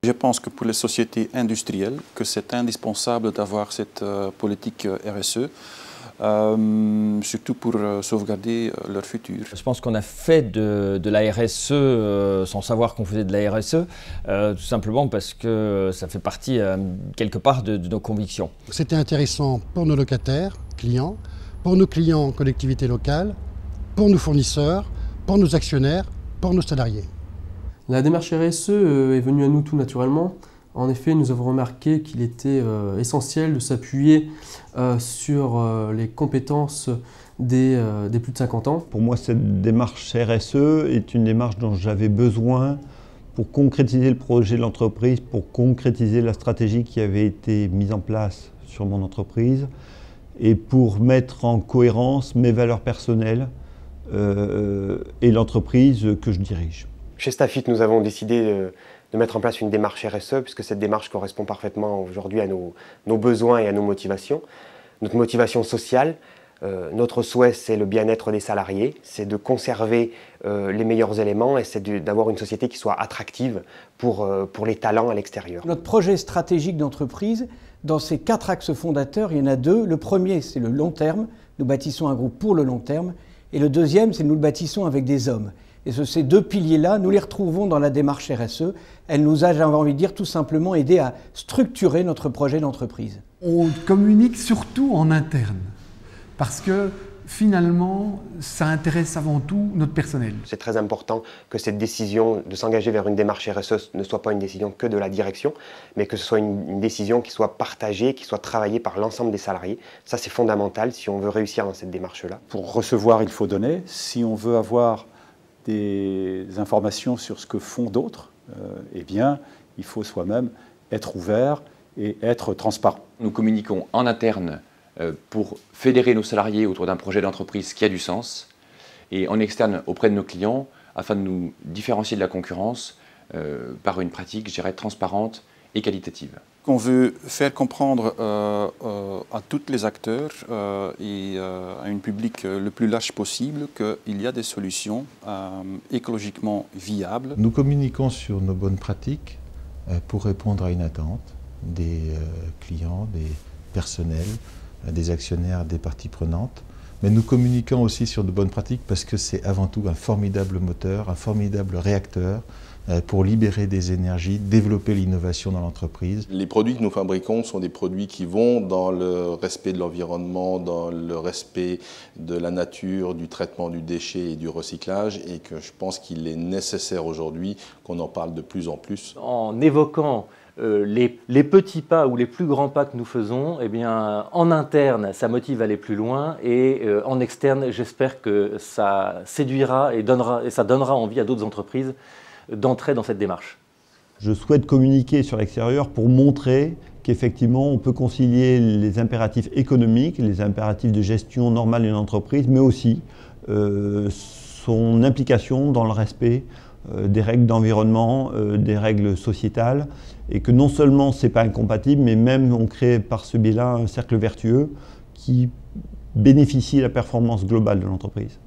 Je pense que pour les sociétés industrielles, que c'est indispensable d'avoir cette politique RSE. Surtout pour sauvegarder leur futur. Je pense qu'on a fait de la RSE sans savoir qu'on faisait de la RSE, tout simplement parce que ça fait partie quelque part de nos convictions. C'était intéressant pour nos locataires, clients, pour nos clients, collectivités locales, pour nos fournisseurs, pour nos actionnaires, pour nos salariés. La démarche RSE est venue à nous tout naturellement. En effet, nous avons remarqué qu'il était essentiel de s'appuyer sur les compétences des plus de 50 ans. Pour moi, cette démarche RSE est une démarche dont j'avais besoin pour concrétiser le projet de l'entreprise, pour concrétiser la stratégie qui avait été mise en place sur mon entreprise et pour mettre en cohérence mes valeurs personnelles et l'entreprise que je dirige. Chez Stafit, nous avons décidé de mettre en place une démarche RSE, puisque cette démarche correspond parfaitement aujourd'hui à nos besoins et à nos motivations. Notre motivation sociale, notre souhait, c'est le bien-être des salariés, c'est de conserver les meilleurs éléments et c'est d'avoir une société qui soit attractive pour les talents à l'extérieur. Notre projet stratégique d'entreprise, dans ces 4 axes fondateurs, il y en a 2. Le premier, c'est le long terme. Nous bâtissons un groupe pour le long terme. Et le deuxième, c'est nous le bâtissons avec des hommes. Et ces 2 piliers-là, nous les retrouvons dans la démarche RSE. Elle nous a, j'avais envie de dire, tout simplement aidé à structurer notre projet d'entreprise. On communique surtout en interne, parce que finalement, ça intéresse avant tout notre personnel. C'est très important que cette décision de s'engager vers une démarche RSE ne soit pas une décision que de la direction, mais que ce soit une décision qui soit partagée, qui soit travaillée par l'ensemble des salariés. Ça, c'est fondamental si on veut réussir dans cette démarche-là. Pour recevoir, il faut donner. Si on veut avoir des informations sur ce que font d'autres, eh bien, il faut soi-même être ouvert et être transparent. Nous communiquons en interne pour fédérer nos salariés autour d'un projet d'entreprise qui a du sens et en externe auprès de nos clients afin de nous différencier de la concurrence par une pratique, je dirais, transparente et qualitative. On veut faire comprendre à tous les acteurs et à un public le plus large possible qu'il y a des solutions écologiquement viables. Nous communiquons sur nos bonnes pratiques pour répondre à une attente des clients, des personnels, des actionnaires, des parties prenantes. Mais nous communiquons aussi sur de bonnes pratiques parce que c'est avant tout un formidable moteur, un formidable réacteur pour libérer des énergies, développer l'innovation dans l'entreprise. Les produits que nous fabriquons sont des produits qui vont dans le respect de l'environnement, dans le respect de la nature, du traitement du déchet et du recyclage, et que je pense qu'il est nécessaire aujourd'hui qu'on en parle de plus en plus. En évoquant les petits pas ou les plus grands pas que nous faisons, eh bien, en interne, ça motive à aller plus loin et en externe, j'espère que ça séduira et ça donnera envie à d'autres entreprises d'entrer dans cette démarche. Je souhaite communiquer sur l'extérieur pour montrer qu'effectivement on peut concilier les impératifs économiques, les impératifs de gestion normale d'une entreprise, mais aussi son implication dans le respect des règles d'environnement, des règles sociétales, et que non seulement ce n'est pas incompatible, mais même on crée par ce biais-là un cercle vertueux qui bénéficie de la performance globale de l'entreprise.